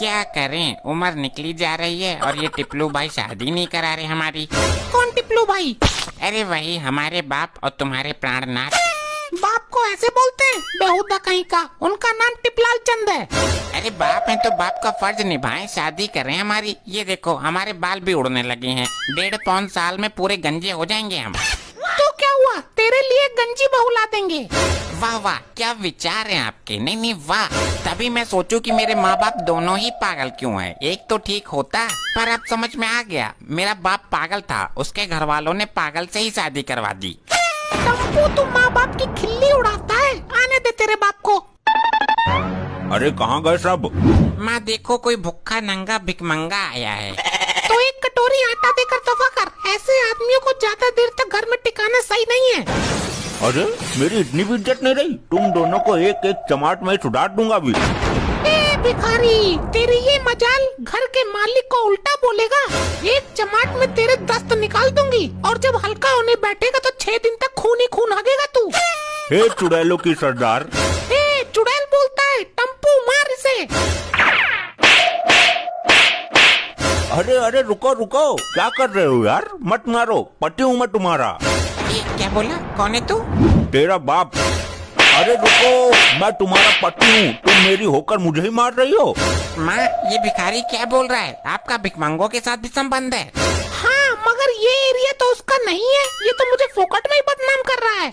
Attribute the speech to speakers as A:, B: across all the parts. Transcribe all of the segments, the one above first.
A: क्या करें, उम्र निकली जा रही है और ये टिप्लू भाई शादी नहीं करा रहे हमारी।
B: कौन टिप्लू भाई?
A: अरे वही हमारे बाप और तुम्हारे प्राणनाथ।
B: बाप को ऐसे बोलते हैं? बेहुदा कहीं का, उनका नाम टिपलाल चंद है।
A: अरे बाप है तो बाप का फर्ज निभाएं, शादी करें हमारी। ये देखो हमारे बाल भी उड़ने लगे हैं, 1.5 पौन साल में पूरे गंजे हो जाएंगे हम।
B: तो क्या हुआ, तेरे लिए गंजी बहू ला देंगे।
A: वाह वाह, क्या विचार हैं आपके। नहीं नहीं वाह, तभी मैं सोचूं कि मेरे माँ बाप दोनों ही पागल क्यों हैं। एक तो ठीक होता, पर अब समझ में आ गया मेरा बाप पागल था, उसके घर वालों ने पागल से ही शादी करवा दी।
B: टम्पू, तू माँ बाप की खिल्ली उड़ाता है, आने दे तेरे बाप को।
C: अरे कहाँ गए सब?
A: माँ देखो कोई भूखा नंगा भिखमंगा आया है।
B: तो एक कटोरी आटा देकर दफा कर, ऐसे आदमियों को ज्यादा देर तक घर में टिकाना सही नहीं है।
C: अरे मेरी इतनी भी इज्जत नहीं रही, तुम दोनों को एक एक चमाट में छुड़ा दूंगा भी।
B: ए भिखारी, तेरी ये मजाल घर के मालिक को उल्टा बोलेगा, एक चमाट में तेरे दस्त निकाल दूंगी और जब हल्का होने बैठेगा तो 6 दिन तक खून ही खून हागेगा तू।
C: हे चुड़ैलों की सरदार।
B: ए चुड़ैल बोलता है, टम्पू मार इसे।
C: अरे अरे रुको रुको, क्या कर रहे हो यार, मत मारो, पति हूँ मैं तुम्हारा।
A: ये क्या बोला, कौन है तू?
C: तेरा बाप। अरे रुको, मैं तुम्हारा पति हूँ, तुम मेरी होकर मुझे ही मार रही हो।
A: माँ ये भिखारी क्या बोल रहा है, आपका भिखमंगों के साथ भी संबंध है?
B: हाँ, मगर ये एरिया तो उसका नहीं है, ये तो मुझे फोकट में ही बदनाम कर रहा है।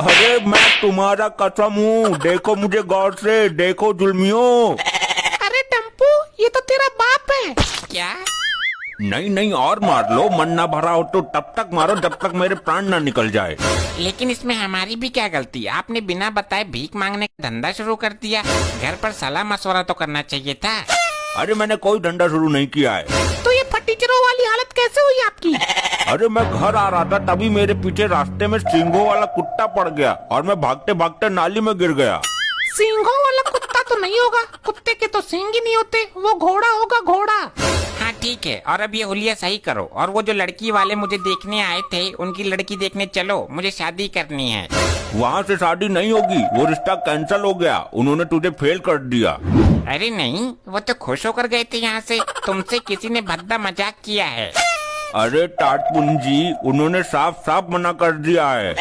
C: अरे मैं तुम्हारा कसम हूँ, देखो मुझे गौर से, देखो जुल्मियों।
B: अरे टम्पू, ये तो तेरा बाप है।
A: क्या?
C: नहीं नहीं, और मार लो, मन ना भरा हो तो तब तक मारो जब तक मेरे प्राण ना निकल जाए।
A: लेकिन इसमें हमारी भी क्या गलती, आपने बिना बताए भीख मांगने का धंधा शुरू कर दिया। घर पर सलाह मशवरा तो करना चाहिए था।
C: अरे मैंने कोई धंधा शुरू नहीं किया है।
B: तो ये फटीचरों वाली हालत कैसे हुई आपकी?
C: अरे मैं घर आ रहा था, तभी मेरे पीछे रास्ते में सींगों वाला कुत्ता पड़ गया और मैं भागते भागते नाली में गिर गया।
B: सींगों वाला कुत्ता तो नहीं होगा, कुत्ते के तो सींग ही नहीं होते, वो घोड़ा होगा, घोड़ा।
A: हाँ ठीक है, और अब ये हुलिया सही करो, और वो जो लड़की वाले मुझे देखने आए थे उनकी लड़की देखने चलो, मुझे शादी करनी है।
C: वहाँ से शादी नहीं होगी, वो रिश्ता कैंसिल हो गया, उन्होंने तुझे फेल कर दिया।
A: अरे नहीं, वो तो खुश होकर गए थे यहाँ से, तुमसे किसी ने भद्दा मजाक किया है।
C: अरे टाटपुंजी, उन्होंने साफ साफ मना कर दिया है।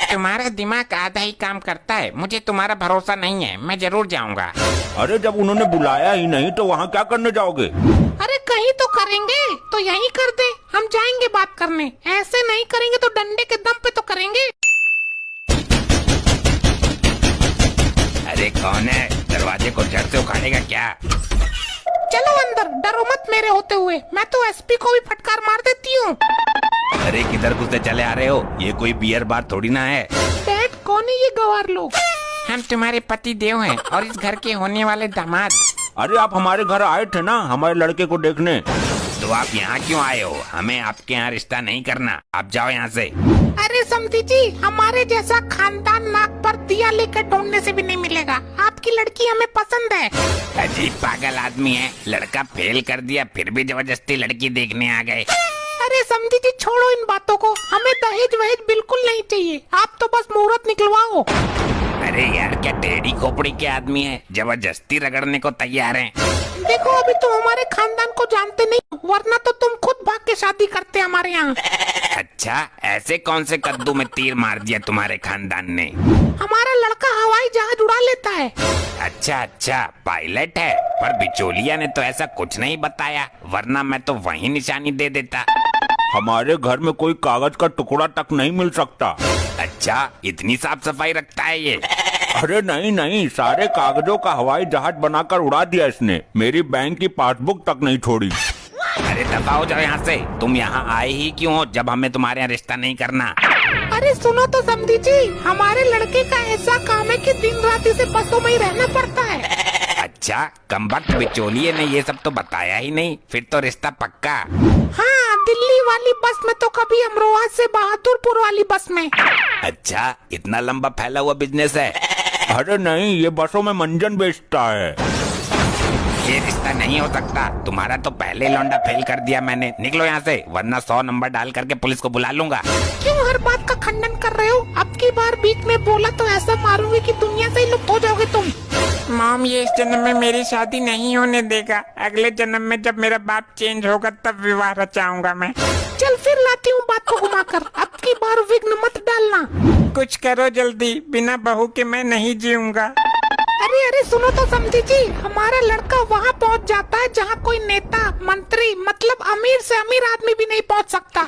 A: तुम्हारा दिमाग आधा ही काम करता है, मुझे तुम्हारा भरोसा नहीं है, मैं जरूर जाऊंगा।
C: अरे जब उन्होंने बुलाया ही नहीं तो वहाँ क्या करने जाओगे?
B: अरे कहीं तो करेंगे, तो यहीं कर दे, हम जाएंगे बात करने। ऐसे नहीं करेंगे तो डंडे के दम पे तो करेंगे।
A: अरे कौन है, दरवाजे को जड़ से उखाड़ेगा क्या?
B: चलो अंदर, डरो मत मेरे होते हुए, मैं तो एसपी को भी फटकार मार देती हूँ।
A: अरे किधर घुसते चले आ रहे हो, ये कोई बियर बार थोड़ी ना है।
B: डैड, कौन है ये गवार लोग?
A: हम तुम्हारे पति देव हैं और इस घर के होने वाले दामाद।
C: अरे आप हमारे घर आए थे ना हमारे लड़के को देखने।
A: तो आप यहाँ क्यों आए हो? हमें आपके यहाँ रिश्ता नहीं करना, आप जाओ यहाँ से।
B: अरे समधी जी, हमारे जैसा खानदान नाक पर दिया लेकर ढूंढने से भी नहीं मिलेगा, आपकी लड़की हमें पसंद है।
A: अजीब पागल आदमी है, लड़का फेल कर दिया फिर भी जबरदस्ती लड़की देखने आ गए।
B: अरे समधी जी छोड़ो इन बातों को, हमें दहेज वहेज बिल्कुल नहीं चाहिए, आप तो बस मुहूर्त निकलवाओ।
A: अरे यार क्या टेढ़ी खोपड़ी के आदमी है, जबरदस्ती रगड़ने को तैयार हैं।
B: देखो अभी तुम हमारे खानदान को जानते नहीं, वरना तो तुम खुद भाग के शादी करते हमारे यहाँ।
A: अच्छा, ऐसे कौन से कद्दू में तीर मार दिया तुम्हारे खानदान ने?
B: हमारा लड़का हवाई जहाज उड़ा लेता है।
A: अच्छा अच्छा, पायलट है, पर बिचौलिया ने तो ऐसा कुछ नहीं बताया, वरना मैं तो वही निशानी दे देता।
C: हमारे घर में कोई कागज का टुकड़ा तक नहीं मिल सकता।
A: अच्छा, इतनी साफ सफाई रखता है ये?
C: अरे नहीं नहीं, सारे कागजों का हवाई जहाज बनाकर उड़ा दिया इसने, मेरी बैंक की पासबुक तक नहीं छोड़ी।
A: अरे दफा हो जाओ यहाँ से, तुम यहाँ आए ही क्यों हो जब हमें तुम्हारे यहाँ रिश्ता नहीं करना?
B: अरे सुनो तो समधी जी, हमारे लड़के का ऐसा काम है कि दिन रात इसे बसों में ही रहना पड़ता है।
A: अच्छा, कमबख्त बिचौलिए ने ये सब तो बताया ही नहीं, फिर तो रिश्ता पक्का।
B: हाँ, दिल्ली वाली बस में तो कभी अमरोहा से बहादुरपुर वाली बस में।
A: अच्छा, इतना लंबा फैला हुआ बिजनेस है?
C: अरे नहीं, ये बसों में मंजन बेचता है।
A: ये रिश्ता नहीं हो सकता। तुम्हारा तो पहले लौंडा फेल कर दिया मैंने। निकलो यहाँ से, वरना 100 नंबर डाल करके पुलिस को बुला लूंगा।
B: क्यों हर बात का खंडन कर रहे हो? अब की बार बीच में बोला तो ऐसा मारूंगी कि दुनिया से ही लुप्त हो जाओगे तुम।
D: मॉम, ये इस जन्म में मेरी शादी नहीं होने देगा। अगले जन्म में जब मेरा बाप चेंज होगा तब विवाह रचाऊंगा मैं।
B: चल फिर लाती हूँ बात को घुमाकर। अब की बार विघ्न मत डालना।
D: कुछ करो जल्दी, बिना बहू के मैं नहीं जीऊंगा।
B: अरे अरे सुनो तो समझी जी, हमारा लड़का वहाँ पहुँच जाता है जहाँ कोई नेता, मंत्री, मतलब अमीर से अमीर आदमी भी नहीं पहुँच सकता।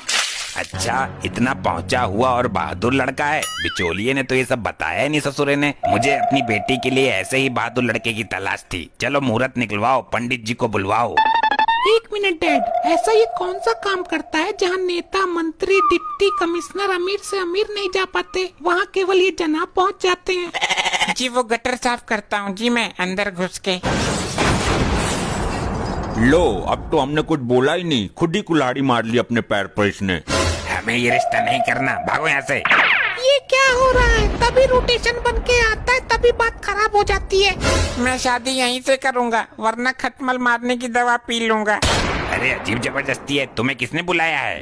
A: अच्छा, इतना पहुंचा हुआ और बहादुर लड़का है। बिचौलिए ने तो ये सब बताया नहीं ससुरे ने। मुझे अपनी बेटी के लिए ऐसे ही बहादुर लड़के की तलाश थी। चलो मुहूर्त निकलवाओ, पंडित जी को बुलवाओ।
B: 1 मिनट डैड, ऐसा ये कौन सा काम करता है जहाँ नेता, मंत्री, डिप्टी कमिश्नर अमीर से अमीर नहीं जा पाते, वहाँ केवल ये जनाब पहुँच जाते हैं।
D: जी वो गटर साफ करता हूँ जी मैं, अंदर घुस के।
C: लो, अब तो हमने कुछ बोला ही नहीं, खुद ही कुल्हाड़ी मार ली अपने पैर पर इसने।
A: हमें ये रिश्ता नहीं करना, भागो यहाँ से।
B: ये क्या हो रहा है? तभी रोटेशन बन के आता है, तभी बात खराब हो जाती है।
D: मैं शादी यहीं से करूंगा, वरना खटमल मारने की दवा पी लूंगा।
A: अरे अजीब जबरदस्ती है, तुम्हें किसने बुलाया है?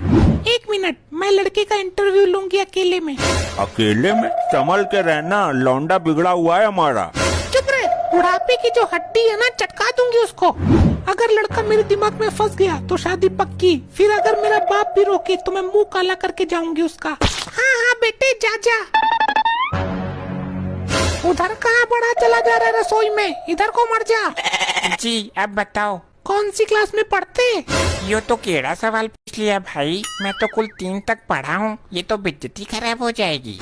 B: 1 मिनट, मैं लड़के का इंटरव्यू लूंगी अकेले में।
C: अकेले में? संभल के रहना, लौंडा बिगड़ा हुआ है हमारा।
B: चुप रहे, बुढ़ापे की जो हड्डी है ना, चटका दूंगी उसको। अगर लड़का मेरे दिमाग में फंस गया तो शादी पक्की। फिर अगर मेरा बाप भी रोके तो मैं मुंह काला करके जाऊंगी उसका। हाँ हाँ बेटे, जा जा। उधर कहाँ बड़ा चला जा रहा है रसोई में? इधर को मर जा।
D: जी अब बताओ,
B: कौन सी क्लास में पढ़ते?
D: यो तो केड़ा सवाल पूछ लिया भाई। मैं तो कुल 3 तक पढ़ा हूँ। ये तो बेइज्जती खराब हो जाएगी।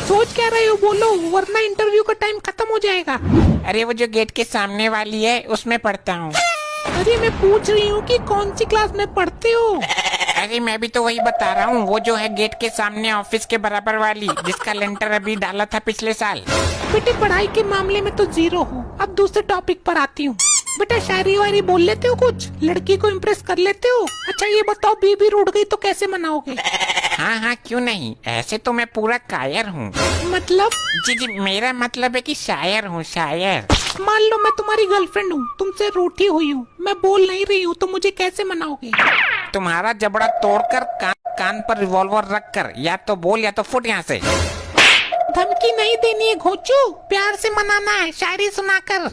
B: सोच क्या रहे हो, बोलो, वरना इंटरव्यू का टाइम खत्म हो जाएगा।
D: अरे वो जो गेट के सामने वाली है उसमें पढ़ता हूँ।
B: अरे मैं पूछ रही हूँ कि कौन सी क्लास में पढ़ते हो?
D: अरे मैं भी तो वही बता रहा हूँ, वो जो है गेट के सामने ऑफिस के बराबर वाली, जिसका लेंटर अभी डाला था पिछले साल।
B: बेटे पढ़ाई के मामले में तो 0 हो। अब दूसरे टॉपिक पर आती हूँ। बेटा शायरी वायरी बोल लेते हो कुछ? लड़की को इम्प्रेस कर लेते हो? अच्छा ये बताओ, बीबी रूठ गई तो कैसे मनाओगे?
D: हाँ हाँ क्यों नहीं, ऐसे तो मैं पूरा कायर हूँ।
B: मतलब?
D: जी जी, मेरा मतलब है कि शायर हूँ, शायर।
B: मान लो मैं तुम्हारी गर्लफ्रेंड हूँ, तुमसे रूठी हुई हूँ, मैं बोल नहीं रही हूँ, तो मुझे कैसे मनाओगे?
D: तुम्हारा जबड़ा तोड़कर कान पर रिवॉल्वर रखकर, या तो बोल या तो फुट यहाँ से।
B: धमकी नहीं देनी है घोचू, प्यार से मनाना है, शायरी सुनाकर।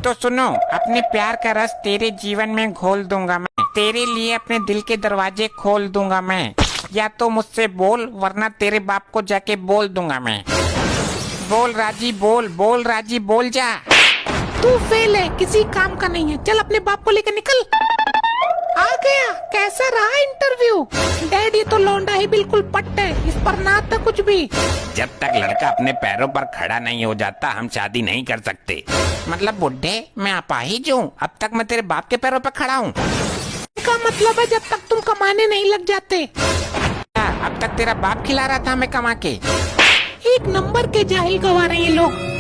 D: तो सुनो, अपने प्यार का रस तेरे जीवन में घोल दूंगा मैं। तेरे लिए अपने दिल के दरवाजे खोल दूंगा मैं। या तो मुझसे बोल, वरना तेरे बाप को जाके बोल दूंगा मैं। बोल राजी, बोल बोल राजी, बोल जा।
B: तू फेल है, किसी काम का नहीं है। चल अपने बाप को लेकर निकल। आ गया, कैसा रहा इंटरव्यू? डैड ये तो लौंडा ही बिल्कुल पट्ट है, इस पर ना था कुछ भी।
A: जब तक लड़का अपने पैरों पर खड़ा नहीं हो जाता हम शादी नहीं कर सकते।
D: मतलब बुड्ढे, मैं अपाहिज हूँ, अब तक मैं तेरे बाप के पैरों पर खड़ा हूँ।
B: का मतलब है जब तक तुम कमाने नहीं लग जाते।
D: अब तक तेरा बाप खिला रहा था मैं कमा के।
B: 1 नंबर के जाहिल गंवार हैं ये लोग।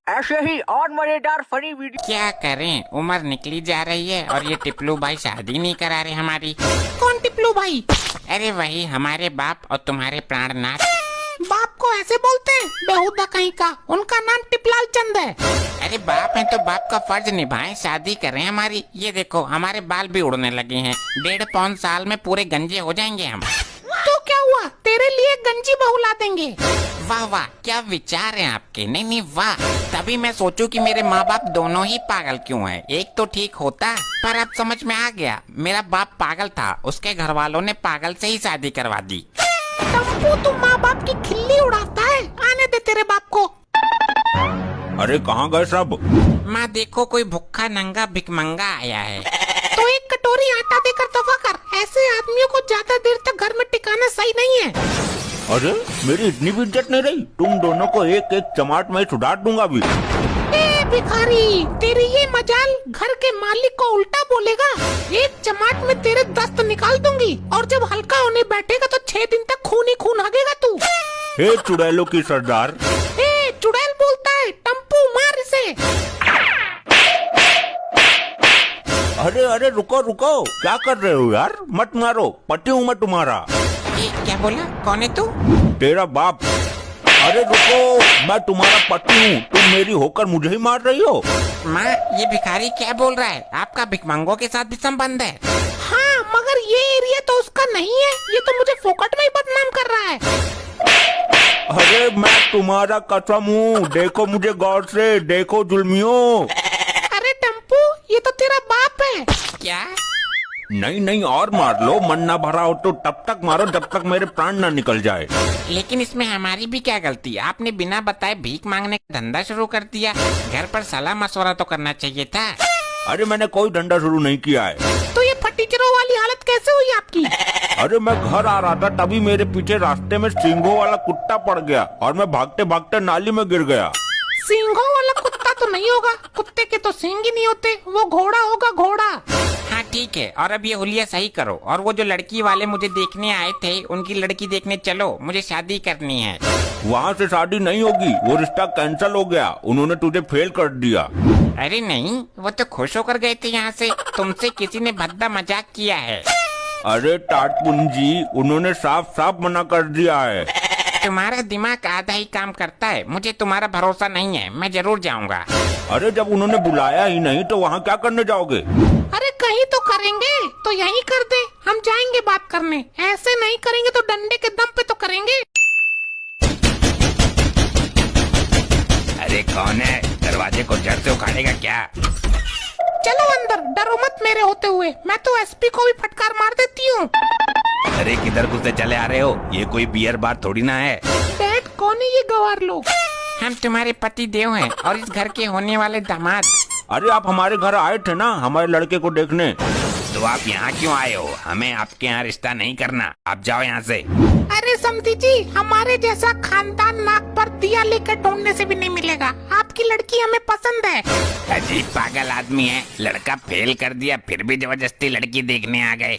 E: ऐसे ही और मजेदार फनी वीडियो।
D: क्या करें, उम्र निकली जा रही है और ये टिप्लू भाई शादी नहीं करा रहे हमारी।
B: कौन टिप्लू भाई?
D: अरे वही हमारे बाप और तुम्हारे प्राणनाथ।
B: बाप को ऐसे बोलते हैं? बेहुदा कहीं का, उनका नाम टिपलाल चंद है।
D: अरे बाप है तो बाप का फर्ज निभाएं, शादी करें हमारी। ये देखो हमारे बाल भी उड़ने लगे हैं, 1.5 पौन साल में पूरे गंजे हो जाएंगे हम।
B: तो क्या हुआ, तेरे लिए गंजी बहू ला देंगे।
D: वाह वाह, क्या विचार हैं आपके। नहीं नहीं वाह, तभी मैं सोचूं कि मेरे माँ बाप दोनों ही पागल क्यों हैं। एक तो ठीक होता, पर अब समझ में आ गया, मेरा बाप पागल था, उसके घर वालों ने पागल से ही शादी करवा दी।
B: टम्पू, तू माँ बाप की खिल्ली उड़ाता है, आने दे तेरे बाप को।
C: अरे कहाँ गए सब?
D: माँ देखो, कोई भूखा नंगा भिकमंगा आया है।
B: तो 1 कटोरी आटा देकर दफा कर, ऐसे आदमियों को ज्यादा देर तक घर में टिकाना सही नहीं है।
C: अरे मेरी इतनी भी इज्जत नहीं रही, तुम दोनों को एक एक चमाट में छुड़ा दूंगा अभी।
B: ए भिखारी, तेरी ये मजाल घर के मालिक को उल्टा बोलेगा। एक चमाट में तेरे दस्त निकाल दूंगी, और जब हल्का होने बैठेगा तो 6 दिन तक खून ही खून हागेगा तू।
C: हे चुड़ैलों की सरदार।
B: ए चुड़ैल बोलता है, टम्पू मार इसे।
C: अरे अरे रुको रुको, क्या कर रहे हो यार, मत मारो, पति हूँ मैं तुम्हारा।
D: ये क्या बोला, कौन है तू?
C: तेरा बाप। अरे रुको, मैं तुम्हारा पति हूँ, तुम मेरी होकर मुझे ही मार रही हो।
A: माँ, ये भिखारी क्या बोल रहा है? आपका भिखमंगों के साथ भी संबंध है?
B: हाँ, मगर ये एरिया तो उसका नहीं है, ये तो मुझे फोकट में ही बदनाम कर रहा है।
C: अरे मैं तुम्हारा कसम हूँ, देखो मुझे गौर से, देखो जुल्मियों।
B: अरे टम्पू, ये तो तेरा बाप है।
A: क्या?
C: नहीं नहीं, और मार लो, मन ना भरा हो तो तब तक मारो जब तक मेरे प्राण ना निकल जाए।
A: लेकिन इसमें हमारी भी क्या गलती? आपने बिना बताए भीख मांगने का धंधा शुरू कर दिया। घर पर सलाह मशवरा तो करना चाहिए था।
C: अरे मैंने कोई धंधा शुरू नहीं किया है।
B: तो ये फटीचरों वाली हालत कैसे हुई आपकी?
C: अरे मैं घर आ रहा था, तभी मेरे पीछे रास्ते में सींगों वाला कुत्ता पड़ गया और मैं भागते भागते नाली में गिर गया।
B: सींगों वाला कुत्ता तो नहीं होगा, कुत्ते के तो सींग ही नहीं होते, वो घोड़ा होगा, घोड़ा।
A: हाँ ठीक है, और अब ये हुलिया सही करो, और वो जो लड़की वाले मुझे देखने आए थे, उनकी लड़की देखने चलो, मुझे शादी करनी है।
C: वहाँ से शादी नहीं होगी, वो रिश्ता कैंसिल हो गया, उन्होंने तुझे फेल कर दिया।
A: अरे नहीं, वो तो खुश होकर गए थे यहाँ से। तुमसे किसी ने भद्दा मजाक किया है।
C: अरे टाटपुंजी, उन्होंने साफ साफ मना कर दिया है।
A: तुम्हारा दिमाग आधा ही काम करता है, मुझे तुम्हारा भरोसा नहीं है, मैं जरूर जाऊंगा।
C: अरे जब उन्होंने बुलाया ही नहीं तो वहाँ क्या करने जाओगे?
B: अरे कहीं तो करेंगे, तो यहीं कर दे, हम जाएंगे बात करने। ऐसे नहीं करेंगे तो डंडे के दम पे तो करेंगे।
A: अरे कौन है? दरवाजे को जड़ से उखाड़ेगा क्या?
B: चलो अंदर, डरो मत मेरे होते हुए, मैं तो एसपी को भी फटकार मार देती हूँ।
A: अरे किधर घुसे चले आ रहे हो? ये कोई बियर बार थोड़ी ना है।
B: डैड, कौन है ये गवार लोग?
A: हम तुम्हारे पति देव हैं और इस घर के होने वाले दामाद।
C: अरे आप हमारे घर आए थे ना हमारे लड़के को देखने।
A: तो आप यहाँ क्यों आए हो? हमें आपके यहाँ रिश्ता नहीं करना, आप जाओ यहाँ से।
B: अरे समधी जी, हमारे जैसा खानदान नाक पर दिया लेकर ढूंढने से भी नहीं मिलेगा। आपकी लड़की हमें पसंद है।
A: अजीब पागल आदमी है, लड़का फेल कर दिया फिर भी जबरदस्ती लड़की देखने आ गए।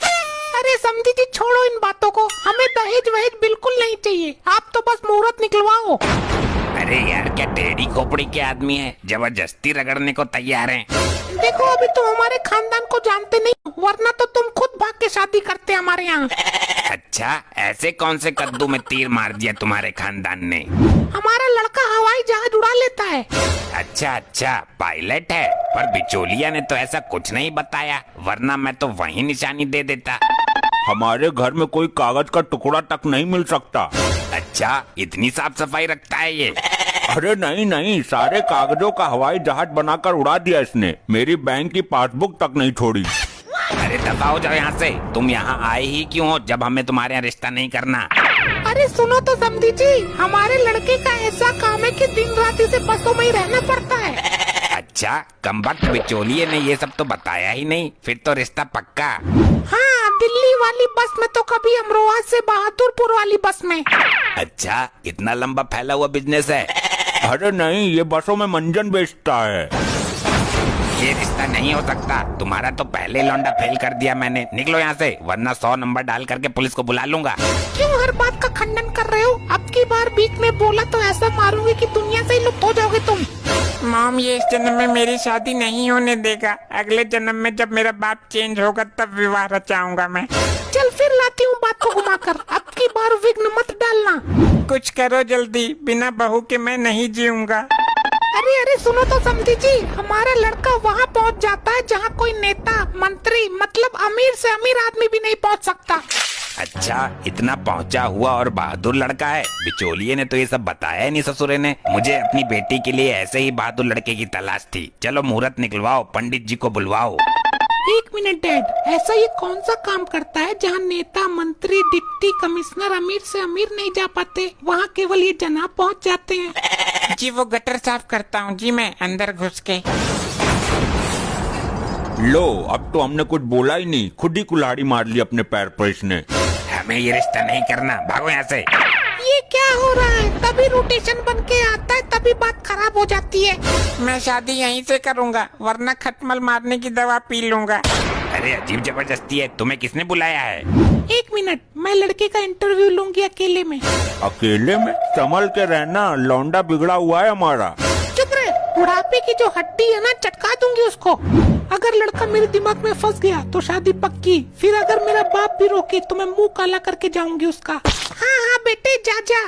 B: अरे समधी जी, छोड़ो इन बातों को, हमें दहेज वहेज बिल्कुल नहीं चाहिए, आप तो बस मुहूर्त निकलवाओ।
A: अरे यार, क्या टेढ़ी खोपड़ी के आदमी है, जबरदस्ती रगड़ने को तैयार हैं।
B: देखो, अभी तुम हमारे खानदान को जानते नहीं, वरना तो तुम खुद भाग के शादी करते हमारे यहाँ।
A: अच्छा, ऐसे कौन से कद्दू में तीर मार दिया तुम्हारे खानदान ने?
B: हमारा लड़का हवाई जहाज उड़ा लेता है।
A: अच्छा अच्छा, पायलट है, पर बिचौलिया ने तो ऐसा कुछ नहीं बताया, वरना मैं तो वही निशानी दे देता।
C: हमारे घर में कोई कागज का टुकड़ा तक नहीं मिल सकता।
A: अच्छा, इतनी साफ सफाई रखता है ये?
C: अरे नहीं नहीं, सारे कागजों का हवाई जहाज बनाकर उड़ा दिया इसने, मेरी बैंक की पासबुक तक नहीं छोड़ी।
A: अरे दफा हो जाओ यहाँ से, तुम यहाँ आए ही क्यों हो जब हमें तुम्हारे यहाँ रिश्ता नहीं करना?
B: अरे सुनो तो समधी जी, हमारे लड़के का ऐसा काम है कि दिन रात इसे बसों में ही रहना पड़ता है।
A: अच्छा, कमबख्त बिचौलिए ने ये सब तो बताया ही नहीं, फिर तो रिश्ता पक्का।
B: हाँ, दिल्ली वाली बस में तो कभी अमरोहा से बहादुरपुर वाली बस में।
A: अच्छा, इतना लंबा फैला हुआ बिजनेस है?
C: अरे नहीं, ये बसों में मंजन बेचता है।
A: ये रिश्ता नहीं हो सकता, तुम्हारा तो पहले लौंडा फेल कर दिया मैंने। निकलो यहाँ से, वरना 100 नंबर डाल करके पुलिस को बुला लूंगा।
B: क्यों हर बात का खंडन कर रहे हो? अब की बार बीच में बोला तो ऐसा मारूंगी कि दुनिया से ही लुप्त हो जाओगे तुम।
D: मॉम, ये इस जन्म में मेरी शादी नहीं होने देगा, अगले जन्म में जब मेरा बाप चेंज होगा तब विवाह रचाऊंगा मैं।
B: चल फिर लाती हूँ बात को घुमाकर, अब की बार विघ्न मत डालना।
D: कुछ करो जल्दी, बिना बहू के मैं नहीं जीऊंगा।
B: अरे अरे सुनो तो समधी जी, हमारा लड़का वहाँ पहुँच जाता है जहाँ कोई नेता, मंत्री, मतलब अमीर से अमीर आदमी भी नहीं पहुँच सकता।
A: अच्छा, इतना पहुंचा हुआ और बहादुर लड़का है। बिचौलिए ने तो ये सब बताया नहीं ससुरे ने। मुझे अपनी बेटी के लिए ऐसे ही बहादुर लड़के की तलाश थी। चलो मुहूर्त निकलवाओ, पंडित जी को बुलवाओ।
B: 1 मिनट डैड, ऐसा ये कौन सा काम करता है जहाँ नेता, मंत्री, डिप्टी कमिश्नर अमीर से अमीर नहीं जा पाते, वहाँ केवल ये जनाब पहुँच जाते हैं।
D: जी वो गटर साफ करता हूँ जी मैं, अंदर घुस के।
C: लो, अब तो हमने कुछ बोला ही नहीं, खुद ही कुल्हाड़ी मार ली अपने पैर पर इसने।
A: हमें ये रिश्ता नहीं करना, भागो यहाँ से।
B: ये क्या हो रहा है? तभी रोटेशन बन के आता है, तभी बात खराब हो जाती है।
D: मैं शादी यहीं से करूंगा, वरना खटमल मारने की दवा पी लूंगा।
A: अरे अजीब जबरदस्ती है, तुम्हें किसने बुलाया है?
B: 1 मिनट, मैं लड़के का इंटरव्यू लूंगी अकेले में।
C: अकेले में? संभल के रहना, लौंडा बिगड़ा हुआ है हमारा।
B: चुप रहे, बुढ़ापे की जो हड्डी है ना, चटका दूंगी उसको। अगर लड़का मेरे दिमाग में फंस गया तो शादी पक्की, फिर अगर मेरा बाप भी रोके तो मैं मुंह काला करके जाऊंगी उसका। हाँ हाँ बेटे, जा जा।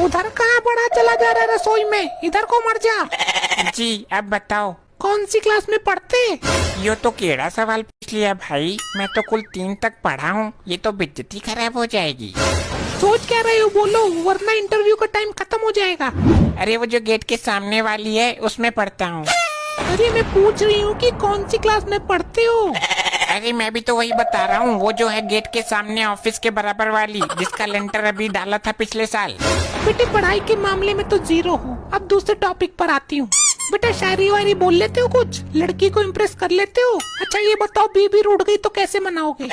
B: उधर कहाँ बड़ा चला जा रहा है रसोई में, इधर को मर जा।
D: जी अब बताओ।
B: कौन सी क्लास में पढ़ते?
D: यो तो केड़ा सवाल पूछ लिया भाई, मैं तो कुल 3 तक पढ़ा हूँ, ये तो बेइज्जती खराब हो जाएगी।
B: सोच क्या रहे हो, बोलो वरना इंटरव्यू का टाइम खत्म हो जाएगा।
D: अरे वो जो गेट के सामने वाली है उसमें पढ़ता हूँ।
B: अरे मैं पूछ रही हूँ कि कौन सी क्लास में पढ़ते हो।
D: अरे मैं भी तो वही बता रहा हूँ, वो जो है गेट के सामने ऑफिस के बराबर वाली, जिसका लेंटर अभी डाला था पिछले साल।
B: बेटे पढ़ाई के मामले में तो 0 हो। अब दूसरे टॉपिक पर आती हूँ। बेटा शायरी वायरी बोल लेते हो, कुछ लड़की को इम्प्रेस कर लेते हो? अच्छा ये बताओ, बीबी रूठ गई तो कैसे मनाओगे?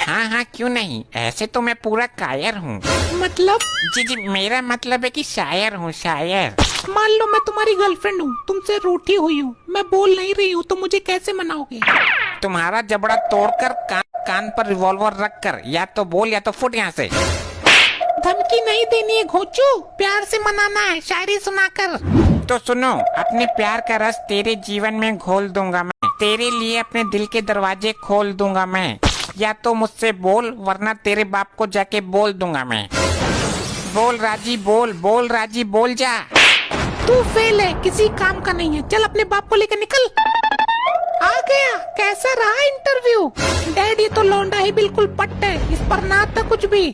D: हाँ हाँ क्यों नहीं, ऐसे तो मैं पूरा कायर हूँ।
B: मतलब?
D: जी जी मेरा मतलब है कि शायर हूँ, शायर।
B: मान लो मैं तुम्हारी गर्लफ्रेंड हूँ, तुमसे रूठी हुई हूँ, मैं बोल नहीं रही हूँ, तो मुझे कैसे मनाओगे?
D: तुम्हारा जबड़ा तोड़कर कान पर रिवॉल्वर रखकर, या तो बोल या तो फुट यहाँ से।
B: धमकी नहीं देनी है घोचू, प्यार से मनाना है, शायरी सुनाकर।
D: तो सुनो, अपने प्यार का रस तेरे जीवन में घोल दूंगा मैं, तेरे लिए अपने दिल के दरवाजे खोल दूंगा मैं, या तो मुझसे बोल वरना तेरे बाप को जाके बोल दूंगा मैं। बोल राजी बोल, बोल राजी बोल जा।
B: तू फेल है, किसी काम का नहीं है, चल अपने बाप को लेकर निकल। आ गया, कैसा रहा इंटरव्यू? डैड ये तो लौंडा ही बिल्कुल पट्ट है, इस पर ना था कुछ भी।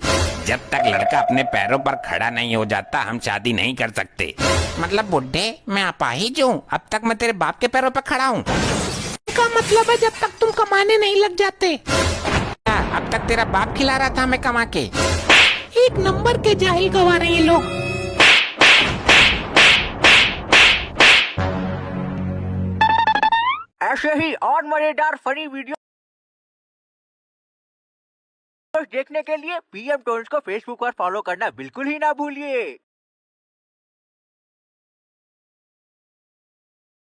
A: जब तक लड़का अपने पैरों पर खड़ा नहीं हो जाता हम शादी नहीं कर सकते।
D: मतलब बुड्ढे मैं अपाहिज हूँ, अब तक मैं तेरे बाप के पैरों पर खड़ा हूँ।
B: का मतलब है जब तक तुम कमाने नहीं लग जाते।
D: अब तक तेरा बाप खिला रहा था मैं कमा के।
B: एक नंबर के जाहिल गवार हैं ये लोग।
E: ऐसे ही और मजेदार फनी वीडियो देखने के लिए PM टोन्स को फेसबुक पर फॉलो करना बिल्कुल ही ना भूलिए।